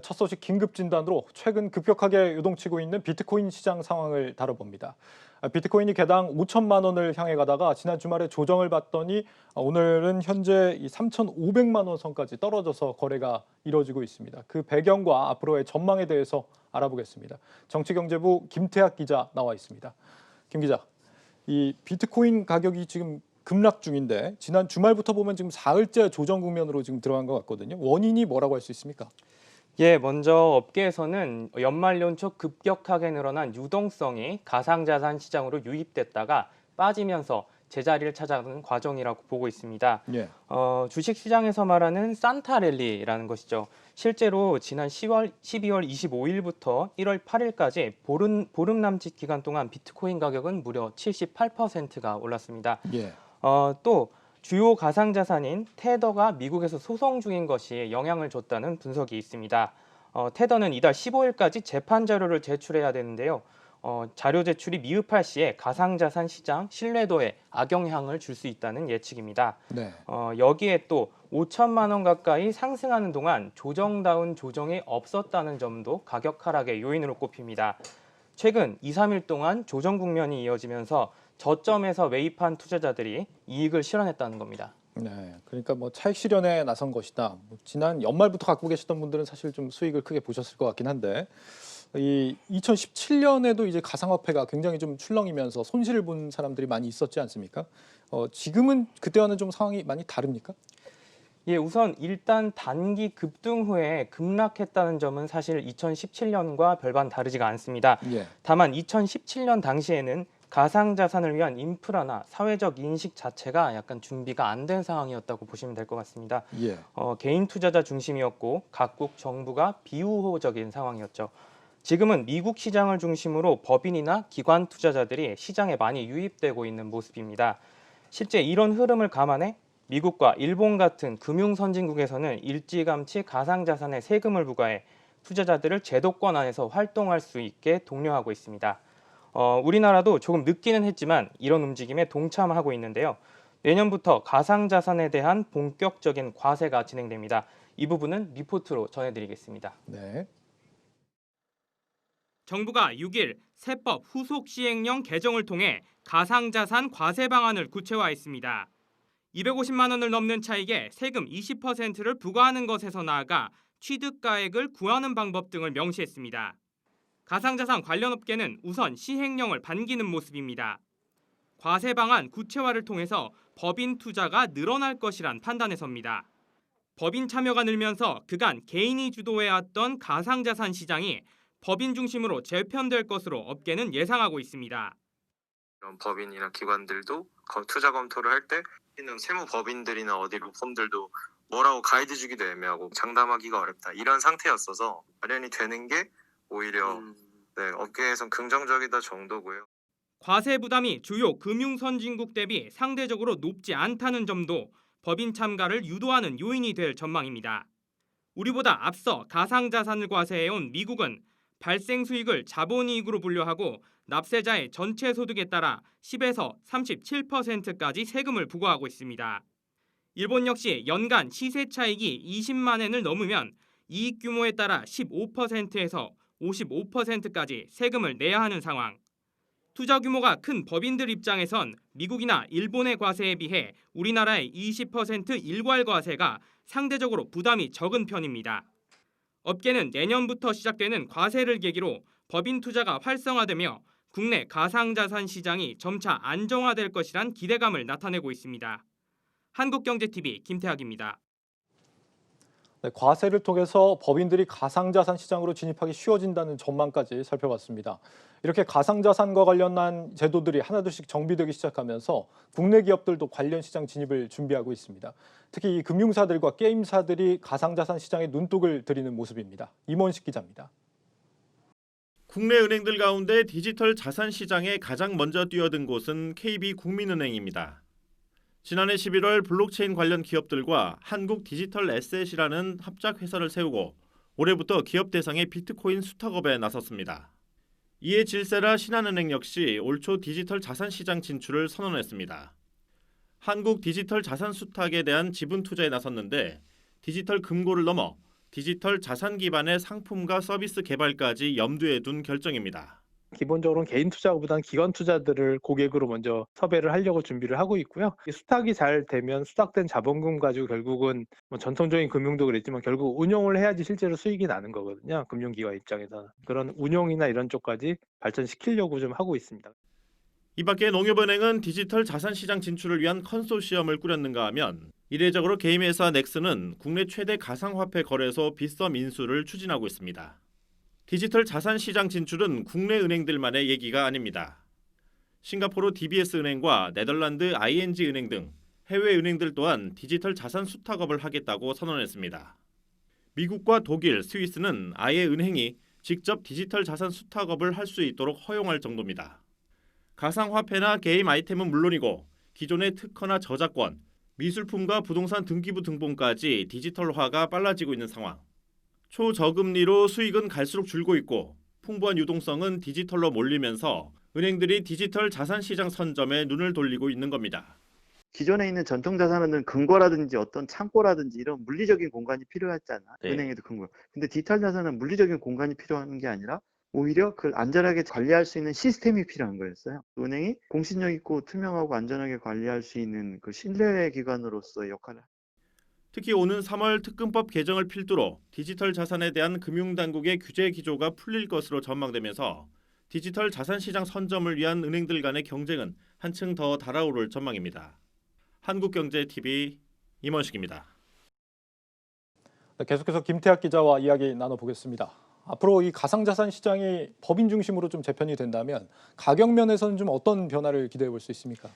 첫 소식 긴급 진단으로 최근 급격하게 요동치고 있는 비트코인 시장 상황을 다뤄봅니다. 비트코인이 개당 5천만 원을 향해 가다가 지난 주말에 조정을 받더니 오늘은 현재 3,500만 원 선까지 떨어져서 거래가 이뤄지고 있습니다. 그 배경과 앞으로의 전망에 대해서 알아보겠습니다. 정치경제부 김태학 기자 나와 있습니다. 김 기자, 이 비트코인 가격이 지금 급락 중인데 지난 주말부터 보면 지금 사흘째 조정 국면으로 지금 들어간 것 같거든요. 원인이 뭐라고 할 수 있습니까? 예, 먼저 업계에서는 연말 연초 급격하게 늘어난 유동성이 가상자산 시장으로 유입됐다가 빠지면서 제자리를 찾아가는 과정이라고 보고 있습니다. 예. 주식시장에서 말하는 산타랠리라는 것이죠. 실제로 지난 12월 25일부터 1월 8일까지 보름 남짓 기간 동안 비트코인 가격은 무려 78%가 올랐습니다. 예. 또 주요 가상자산인 테더가 미국에서 소송 중인 것이 영향을 줬다는 분석이 있습니다. 테더는 이달 15일까지 재판 자료를 제출해야 되는데요. 자료 제출이 미흡할 시에 가상자산 시장 신뢰도에 악영향을 줄 수 있다는 예측입니다. 네. 여기에 또 5천만 원 가까이 상승하는 동안 조정다운 조정이 없었다는 점도 가격 하락의 요인으로 꼽힙니다. 최근 2, 3일 동안 조정 국면이 이어지면서 저점에서 매입한 투자자들이 이익을 실현했다는 겁니다. 네. 그러니까 뭐 차익 실현에 나선 것이다. 지난 연말부터 갖고 계셨던 분들은 사실 좀 수익을 크게 보셨을 것 같긴 한데 이 2017년에도 이제 가상화폐가 굉장히 좀 출렁이면서 손실을 본 사람들이 많이 있었지 않습니까? 지금은 그때와는 좀 상황이 많이 다릅니까? 예, 우선 일단 단기 급등 후에 급락했다는 점은 사실 2017년과 별반 다르지가 않습니다. 예. 다만 2017년 당시에는 가상자산을 위한 인프라나 사회적 인식 자체가 약간 준비가 안 된 상황이었다고 보시면 될 것 같습니다. 예. 개인 투자자 중심이었고 각국 정부가 비우호적인 상황이었죠. 지금은 미국 시장을 중심으로 법인이나 기관 투자자들이 시장에 많이 유입되고 있는 모습입니다. 실제 이런 흐름을 감안해 미국과 일본 같은 금융 선진국에서는 일찌감치 가상자산에 세금을 부과해 투자자들을 제도권 안에서 활동할 수 있게 독려하고 있습니다. 우리나라도 조금 늦기는 했지만 이런 움직임에 동참하고 있는데요. 내년부터 가상자산에 대한 본격적인 과세가 진행됩니다. 이 부분은 리포트로 전해드리겠습니다. 네. 정부가 6일 세법 후속 시행령 개정을 통해 가상자산 과세 방안을 구체화했습니다. 250만 원을 넘는 차익에 세금 20%를 부과하는 것에서 나아가 취득가액을 구하는 방법 등을 명시했습니다. 가상자산 관련 업계는 우선 시행령을 반기는 모습입니다. 과세 방안 구체화를 통해서 법인 투자가 늘어날 것이란 판단에 섭니다. 법인 참여가 늘면서 그간 개인이 주도해왔던 가상자산 시장이 법인 중심으로 재편될 것으로 업계는 예상하고 있습니다. 이런 법인이나 기관들도 투자 검토를 할 때 세무 법인들이나 어디 로펌들도 뭐라고 가이드 주기도 애매하고 장담하기가 어렵다. 이런 상태였어서 마련이 되는 게 오히려 업계에선 긍정적이다 정도고요. 과세 부담이 주요 금융 선진국 대비 상대적으로 높지 않다는 점도 법인 참가를 유도하는 요인이 될 전망입니다. 우리보다 앞서 가상자산을 과세해온 미국은 발생 수익을 자본이익으로 분류하고 납세자의 전체 소득에 따라 10에서 37%까지 세금을 부과하고 있습니다. 일본 역시 연간 시세 차익이 20만 엔을 넘으면 이익 규모에 따라 15%에서 55%까지 세금을 내야 하는 상황. 투자 규모가 큰 법인들 입장에선 미국이나 일본의 과세에 비해 우리나라의 20% 일괄 과세가 상대적으로 부담이 적은 편입니다. 업계는 내년부터 시작되는 과세를 계기로 법인 투자가 활성화되며 국내 가상자산 시장이 점차 안정화될 것이란 기대감을 나타내고 있습니다. 한국경제TV 김태학입니다. 네, 과세를 통해서 법인들이 가상자산 시장으로 진입하기 쉬워진다는 전망까지 살펴봤습니다. 이렇게 가상자산과 관련한 제도들이 하나둘씩 정비되기 시작하면서 국내 기업들도 관련 시장 진입을 준비하고 있습니다. 특히 이 금융사들과 게임사들이 가상자산 시장에 눈독을 들이는 모습입니다. 임원식 기자입니다. 국내 은행들 가운데 디지털 자산 시장에 가장 먼저 뛰어든 곳은 KB국민은행입니다. 지난해 11월 블록체인 관련 기업들과 한국 디지털 에셋이라는 합작 회사를 세우고 올해부터 기업 대상의 비트코인 수탁업에 나섰습니다. 이에 질세라 신한은행 역시 올 초 디지털 자산 시장 진출을 선언했습니다. 한국 디지털 자산 수탁에 대한 지분 투자에 나섰는데 디지털 금고를 넘어 디지털 자산 기반의 상품과 서비스 개발까지 염두에 둔 결정입니다. 기본적으로는 개인 투자보다는 기관 투자들을 고객으로 먼저 섭외를 하려고 준비를 하고 있고요. 이 수탁이 잘 되면 수탁된 자본금 가지고 결국은 뭐 전통적인 금융도 그랬지만 결국 운용을 해야지 실제로 수익이 나는 거거든요. 금융기관 입장에서는. 그런 운용이나 이런 쪽까지 발전시키려고 좀 하고 있습니다. 이 밖에 농협은행은 디지털 자산 시장 진출을 위한 컨소시엄을 꾸렸는가 하면 이례적으로 게임회사 넥슨은 국내 최대 가상화폐 거래소 빗썸 인수를 추진하고 있습니다. 디지털 자산 시장 진출은 국내 은행들만의 얘기가 아닙니다. 싱가포르 DBS 은행과 네덜란드 ING 은행 등 해외 은행들 또한 디지털 자산 수탁업을 하겠다고 선언했습니다. 미국과 독일, 스위스는 아예 은행이 직접 디지털 자산 수탁업을 할 수 있도록 허용할 정도입니다. 가상화폐나 게임 아이템은 물론이고 기존의 특허나 저작권, 미술품과 부동산 등기부 등본까지 디지털화가 빨라지고 있는 상황. 초저금리로 수익은 갈수록 줄고 있고 풍부한 유동성은 디지털로 몰리면서 은행들이 디지털 자산 시장 선점에 눈을 돌리고 있는 겁니다. 기존에 있는 전통 자산은 금고라든지 어떤 창고라든지 이런 물리적인 공간이 필요했잖아. 네. 은행에도 금고. 근데 디지털 자산은 물리적인 공간이 필요한 게 아니라 오히려 그걸 안전하게 관리할 수 있는 시스템이 필요한 거였어요. 은행이 공신력 있고 투명하고 안전하게 관리할 수 있는 그 신뢰 기관으로서의 역할을. 특히 오는 3월 특금법 개정을 필두로 디지털 자산에 대한 금융당국의 규제 기조가 풀릴 것으로 전망되면서 디지털 자산 시장 선점을 위한 은행들 간의 경쟁은 한층 더 달아오를 전망입니다. 한국경제TV 임원식입니다. 계속해서 김태학 기자와 이야기 나눠보겠습니다. 앞으로 이 가상자산 시장이 법인 중심으로 좀 재편이 된다면 가격 면에서는 좀 어떤 변화를 기대해 볼 수 있습니까?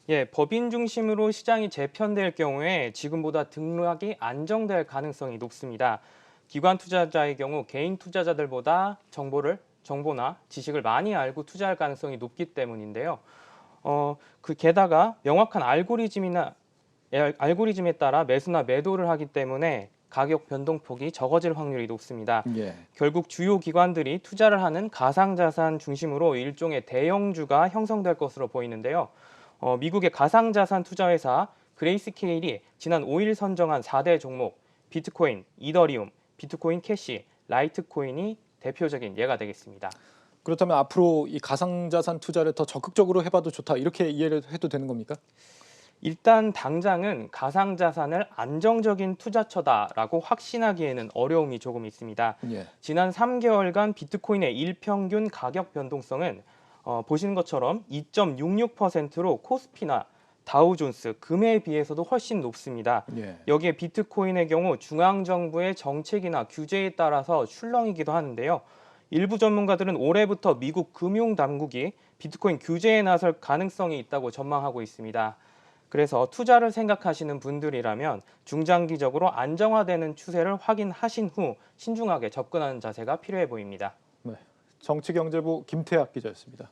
예, 법인 중심으로 시장이 재편될 경우에 지금보다 등락이 안정될 가능성이 높습니다. 기관 투자자의 경우 개인 투자자들보다 정보나 지식을 많이 알고 투자할 가능성이 높기 때문인데요. 게다가 명확한 알고리즘에 따라 매수나 매도를 하기 때문에 가격 변동폭이 적어질 확률이 높습니다. 예. 결국 주요 기관들이 투자를 하는 가상자산 중심으로 일종의 대형주가 형성될 것으로 보이는데요. 미국의 가상자산 투자회사 그레이스케일이 지난 5일 선정한 4대 종목 비트코인, 이더리움, 비트코인 캐시, 라이트코인이 대표적인 예가 되겠습니다. 그렇다면 앞으로 이 가상자산 투자를 더 적극적으로 해봐도 좋다 이렇게 이해를 해도 되는 겁니까? 일단 당장은 가상자산을 안정적인 투자처다라고 확신하기에는 어려움이 조금 있습니다. 예. 지난 3개월간 비트코인의 일평균 가격 변동성은 보시는 것처럼 2.66%로 코스피나 다우존스, 금에 비해서도 훨씬 높습니다. 예. 여기에 비트코인의 경우 중앙정부의 정책이나 규제에 따라서 출렁이기도 하는데요. 일부 전문가들은 올해부터 미국 금융당국이 비트코인 규제에 나설 가능성이 있다고 전망하고 있습니다. 그래서 투자를 생각하시는 분들이라면 중장기적으로 안정화되는 추세를 확인하신 후 신중하게 접근하는 자세가 필요해 보입니다. 네. 정치경제부 김태학 기자였습니다.